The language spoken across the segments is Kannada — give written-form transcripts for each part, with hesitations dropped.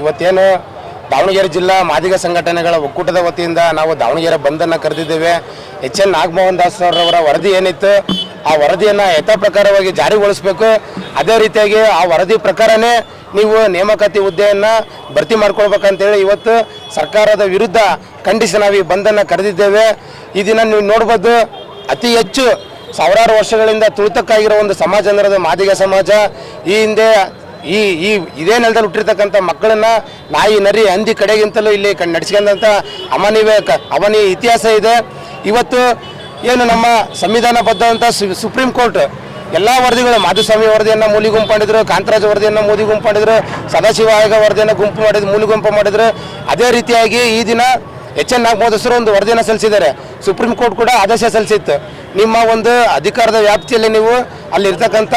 ಇವತ್ತೇನು ದಾವಣಗೆರೆ ಜಿಲ್ಲಾ ಮಾದಿಗ ಸಂಘಟನೆಗಳ ಒಕ್ಕೂಟದ ವತಿಯಿಂದ ನಾವು ದಾವಣಗೆರೆ ಬಂದನ್ನು ಕರೆದಿದ್ದೇವೆ. ಎಚ್.ಎನ್. ನಾಗಮೋಹನ್ ದಾಸ್ ಅವರ ವರದಿ ಏನಿತ್ತು ಆ ವರದಿಯನ್ನು ಯಥಾ ಪ್ರಕಾರವಾಗಿ ಜಾರಿಗೊಳಿಸಬೇಕು. ಅದೇ ರೀತಿಯಾಗಿ ಆ ವರದಿ ಪ್ರಕಾರನೇ ನೀವು ನೇಮಕಾತಿ ಹುದ್ದೆಯನ್ನು ಭರ್ತಿ ಮಾಡ್ಕೊಳ್ಬೇಕಂತೇಳಿ ಇವತ್ತು ಸರ್ಕಾರದ ವಿರುದ್ಧ ಖಂಡಿಸಿ ನಾವು ಈ ಬಂದನ್ನು ಕರೆದಿದ್ದೇವೆ. ಈ ದಿನ ನೀವು ನೋಡ್ಬೋದು, ಅತಿ ಹೆಚ್ಚು ಸಾವಿರಾರು ವರ್ಷಗಳಿಂದ ತುಳಿತಕ್ಕಾಗಿರೋ ಒಂದು ಸಮಾಜ ಅಂದರೆ ಮಾದಿಗ ಸಮಾಜ. ಈ ಹಿಂದೆ ಇದೇ ನೆಲದಲ್ಲಿ ಹುಟ್ಟಿರ್ತಕ್ಕಂಥ ಮಕ್ಕಳನ್ನ ನಾಯಿ ನರಿ ಹಂದಿ ಕಡೆಗಿಂತಲೂ ಇಲ್ಲಿ ನಡೆಸ್ಕೊಂಡಂಥ ಅವನಿ ಇತಿಹಾಸ ಇದೆ. ಇವತ್ತು ಏನು ನಮ್ಮ ಸಂವಿಧಾನಬದ್ಧವಂಥ ಸುಪ್ರೀಂ ಕೋರ್ಟ್ ಎಲ್ಲ ವರದಿಗಳು, ಮಾಧುಸ್ವಾಮಿ ವರದಿಯನ್ನು ಮೂಲಿಗುಂಪು ಮಾಡಿದ್ರು, ಕಾಂತರಾಜ್ ವರದಿಯನ್ನು ಮೂಲಿಗುಂಪು ಮಾಡಿದ್ರು, ಸದಾಶಿವ ಆಯೋಗ ವರದಿಯನ್ನು ಮೂಲಿಗುಂಪು ಮಾಡಿದ್ರು. ಅದೇ ರೀತಿಯಾಗಿ ಈ ದಿನ ಎಚ್.ಎನ್. ನಾಗಮೋಹನ್ ದಾಸರು ಒಂದು ವರದಿಯನ್ನು ಸಲ್ಲಿಸಿದ್ದಾರೆ. ಸುಪ್ರೀಂ ಕೋರ್ಟ್ ಕೂಡ ಆದೇಶ ಸಲ್ಲಿಸಿತ್ತು, ನಿಮ್ಮ ಒಂದು ಅಧಿಕಾರದ ವ್ಯಾಪ್ತಿಯಲ್ಲಿ ನೀವು ಅಲ್ಲಿರ್ತಕ್ಕಂಥ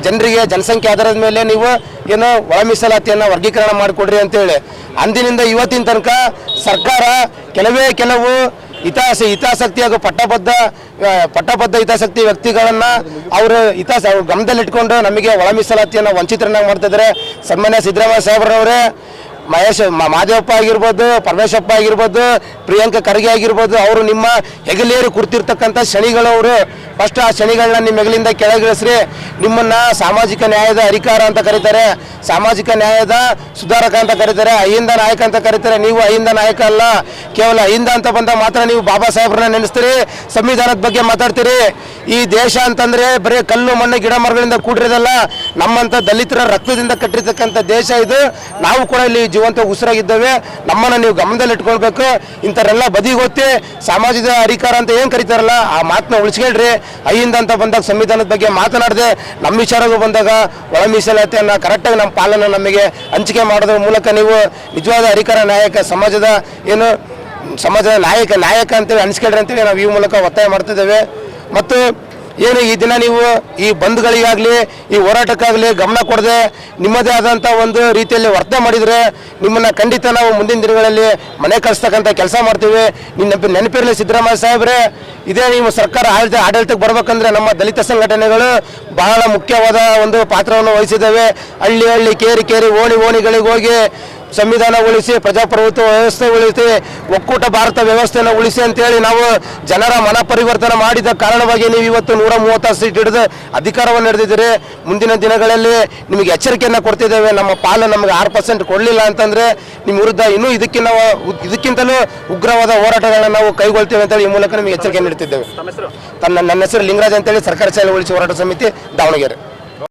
ಜನರಿಗೆ ಜನಸಂಖ್ಯೆ ಆಧಾರದ ಮೇಲೆ ನೀವು ಏನು ಒಳ ಮೀಸಲಾತಿಯನ್ನು ವರ್ಗೀಕರಣ ಮಾಡಿಕೊಡ್ರಿ ಅಂತೇಳಿ. ಅಂದಿನಿಂದ ಇವತ್ತಿನ ತನಕ ಸರ್ಕಾರ ಕೆಲವು ಹಿತಾಸಕ್ತಿ ಹಾಗೂ ಪಟ್ಟಬದ್ಧ ಹಿತಾಸಕ್ತಿ ವ್ಯಕ್ತಿಗಳನ್ನು ಅವರು ಗಮನದಲ್ಲಿಟ್ಕೊಂಡು ನಮಗೆ ಒಳ ಮೀಸಲಾತಿಯನ್ನು ವಂಚಿತರನ್ನಾಗಿ ಮಾಡ್ತಿದ್ದಾರೆ. ಸನ್ಮಾನ್ಯ ಸಿದ್ದರಾಮಯ್ಯ ಸಾಹೇಬ್ರವರೇ, ಮಾದೇವಪ್ಪ ಆಗಿರ್ಬೋದು, ಪರಮೇಶಪ್ಪ ಆಗಿರ್ಬೋದು, ಪ್ರಿಯಾಂಕ ಖರ್ಗೆ ಆಗಿರ್ಬೋದು, ಅವರು ನಿಮ್ಮ ಹೆಗಲೇರಿ ಕೂರ್ತಿರ್ತಕ್ಕಂಥ ಶನಿಗಳವರು. ಫಸ್ಟ್ ಆ ಶನಿಗಳನ್ನ ನಿಮ್ಮ ಹೆಗಲಿಂದ ಕೆಳಗಿಳಿಸ್ರಿ. ನಿಮ್ಮನ್ನು ಸಾಮಾಜಿಕ ನ್ಯಾಯದ ಅಧಿಕಾರ ಅಂತ ಕರೀತಾರೆ, ಸಾಮಾಜಿಕ ನ್ಯಾಯದ ಸುಧಾರಕ ಅಂತ ಕರೀತಾರೆ, ಅಹಿಂದ ನಾಯಕ ಅಂತ ಕರೀತಾರೆ. ನೀವು ಅಹಿಂದ ನಾಯಕ ಅಲ್ಲ, ಕೇವಲ ಅಹಿಂದ ಅಂತ ಬಂದಾಗ ಮಾತ್ರ ನೀವು ಬಾಬಾ ಸಾಹೇಬ್ರನ್ನ ನೆನೆಸ್ತೀರಿ, ಸಂವಿಧಾನದ ಬಗ್ಗೆ ಮಾತಾಡ್ತೀರಿ. ಈ ದೇಶ ಅಂತಂದರೆ ಬರೀ ಕಲ್ಲು ಮಣ್ಣು ಗಿಡ ಮರಗಳಿಂದ ಕೂಡಿರೋದಲ್ಲ, ನಮ್ಮಂಥ ದಲಿತರ ರಕ್ತದಿಂದ ಕಟ್ಟಿರ್ತಕ್ಕಂಥ ದೇಶ ಇದು. ನಾವು ಕೂಡ ಇಲ್ಲಿ ಜೀವಂತ ಉಸಿರಾಗಿದ್ದೇವೆ. ನಮ್ಮನ್ನು ನೀವು ಗಮನದಲ್ಲಿ ಇಟ್ಕೊಳ್ಬೇಕು. ಇಂಥವರೆಲ್ಲ ಬದಿಗೊತ್ತಿ ಸಾಮಾಜಿಕ ಅಧಿಕಾರ ಅಂತ ಏನು ಕರೀತಾರಲ್ಲ ಆ ಮಾತನ್ನ ಉಳಿಸ್ಕೊಳ್ರಿ. ಅಹಿಂದ ಅಂತ ಬಂದಾಗ ಸಂವಿಧಾನದ ಬಗ್ಗೆ ಮಾತನಾಡದೆ ನಮ್ಮ ವಿಚಾರಗಳು ಬಂದಾಗ ಒಳ ಮೀಸಲಾತಿಯನ್ನು ಕರೆಕ್ಟಾಗಿ ನಮ್ಮ ಪಾಲನೆ ನಮಗೆ ಹಂಚಿಕೆ ಮಾಡೋದ್ರ ಮೂಲಕ ನೀವು ನಿಜವಾದ ಅಧಿಕಾರ ನಾಯಕ ಸಮಾಜದ ನಾಯಕ ಅಂತೇಳಿ ಅನಿಸ್ಕೊಳ್ರಿ ಅಂತೇಳಿ ನಾವು ಈ ಮೂಲಕ ಒತ್ತಾಯ ಮಾಡ್ತಿದ್ದೇವೆ. ಮತ್ತು ಏನು ಈ ದಿನ ನೀವು ಈ ಬಂದ್ಗಳಿಗಾಗಲಿ ಈ ಹೋರಾಟಕ್ಕಾಗಲಿ ಗಮನ ಕೊಡದೆ ನಿಮ್ಮದೇ ಆದಂಥ ಒಂದು ರೀತಿಯಲ್ಲಿ ವರ್ತನೆ ಮಾಡಿದರೆ ನಿಮ್ಮನ್ನು ಖಂಡಿತ ನಾವು ಮುಂದಿನ ದಿನಗಳಲ್ಲಿ ಮನೆ ಕಳಿಸ್ತಕ್ಕಂಥ ಕೆಲಸ ಮಾಡ್ತೀವಿ. ನೆನಪಿರಲಿ ಸಿದ್ದರಾಮಯ್ಯ ಸಾಹೇಬ್ರೆ, ಇದೇ ನೀವು ಸರ್ಕಾರ ಆಡಳಿತಕ್ಕೆ ಬರಬೇಕಂದ್ರೆ ನಮ್ಮ ದಲಿತ ಸಂಘಟನೆಗಳು ಬಹಳ ಮುಖ್ಯವಾದ ಒಂದು ಪಾತ್ರವನ್ನು ವಹಿಸಿದ್ದೇವೆ. ಹಳ್ಳಿ ಕೇರಿ ಓಣಿಗಳಿಗೆ ಹೋಗಿ ಸಂವಿಧಾನ ಉಳಿಸಿ, ಪ್ರಜಾಪ್ರಭುತ್ವ ವ್ಯವಸ್ಥೆ ಉಳಿಸಿ, ಒಕ್ಕೂಟ ಭಾರತ ವ್ಯವಸ್ಥೆಯನ್ನು ಉಳಿಸಿ ಅಂತೇಳಿ ನಾವು ಜನರ ಮನ ಪರಿವರ್ತನೆ ಮಾಡಿದ ಕಾರಣವಾಗಿ ನೀವು ಇವತ್ತು 136 ಸೀಟ್ ಹಿಡಿದು ಅಧಿಕಾರವನ್ನು ನಡೆದಿದ್ದೀರಿ. ಮುಂದಿನ ದಿನಗಳಲ್ಲಿ ನಿಮಗೆ ಎಚ್ಚರಿಕೆಯನ್ನು ಕೊಡ್ತಿದ್ದೇವೆ. ನಮ್ಮ ಪಾಲು ನಮಗೆ 6% ಕೊಡಲಿಲ್ಲ ಅಂತಂದರೆ ನಿಮ್ಮ ವಿರುದ್ಧ ಇನ್ನೂ ಇದಕ್ಕಿಂತಲೂ ಉಗ್ರವಾದ ಹೋರಾಟಗಳನ್ನ ನಾವು ಕೈಗೊಳ್ತೇವೆ ಅಂತೇಳಿ ಈ ಮೂಲಕ ನಿಮಗೆ ಎಚ್ಚರಿಕೆ ನೀಡುತ್ತಿದ್ದೇವೆ. ನನ್ನ ಹೆಸರು ಲಿಂಗರಾಜ್ ಅಂತೇಳಿ ಸರ್ಕಾರಿ ಶಾಲೆ ಉಳಿಸಿ ಹೋರಾಟ ಸಮಿತಿ ದಾವಣಗೆರೆ.